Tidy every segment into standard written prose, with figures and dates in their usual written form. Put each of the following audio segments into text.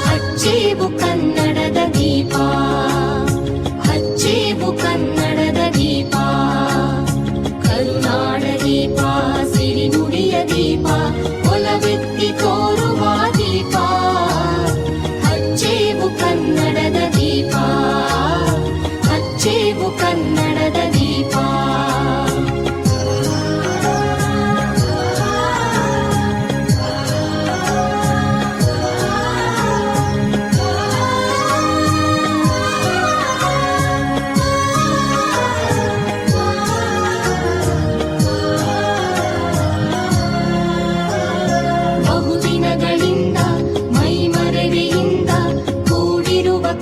ಹಚ್ಚೇವು ಕನ್ನಡದ ದೀಪ, ಹಚ್ಚೇವು ಕನ್ನಡದ ದೀಪ, ಕರುನಾಡ ದೀಪ, ಸಿರಿನುಡಿಯ ದೀಪ, ಒಲವೆತ್ತಿ ತೋರುವ ದೀಪ. ಹಚ್ಚೇವು ಕನ್ನಡದ ದೀಪ, ಹಚ್ಚೇವು ಕನ್ನಡದ ದೀಪ.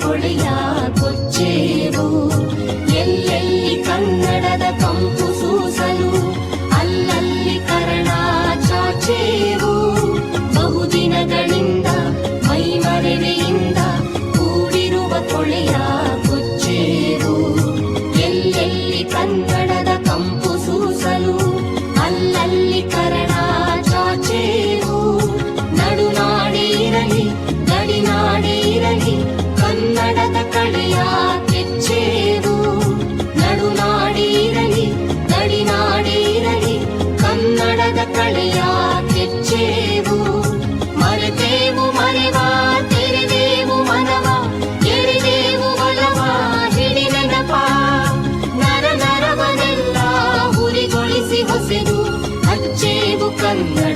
ಕೊಳೆಯ ಕೊಚ್ಚೇವು, ಎಲ್ಲೆಲ್ಲಿ ಕನ್ನಡದ ಕಂಪು ಸೂಸಲು ಅಲ್ಲಲ್ಲಿ ಕರ್ಣ ಚಾಚೇವು. ಬಹುದಿನಗಳಿಂದ ಮೈಮರೆವೆಯಿಂದ ಕೂಡಿರುವ ಕೊಳೆಯ ಕೊಚ್ಚೇವು, ಎಲ್ಲೆಲ್ಲಿ ಕನ್ನಡದ ಕಂಪು ಸೂಸಲು ಅಲ್ಲಲ್ಲಿ ಕರ್ಣ ಚಾಚೇವು. ನಡುನಾಡೇ ಇರಲಿ ಗಡಿನಾಡೇ ಇರಲಿ ಕನ್ನಡದ ಕಳೆಯ ಕೆಚ್ಚೇವು. ನಡುನಾಡೇ ಇರಲಿ ಗಡಿನಾಡೇ ಇರಲಿ ಕನ್ನಡದ ಕಳೆಯ ಕೆಚ್ಚೇವು. ಮರೆತೇವು ಮರೆವ ತೆರೆದೇವು ಮನವ, ಎರಿದೇವು ಒಲವ ಹಿಡಿ ನೆನಪ. ನರ ನರವನೆಲ್ಲ ಹುರಿಗೊಳಿಸಿ ಹೊಸೆದು ಹಚ್ಚೇವು ಕನ್ನಡ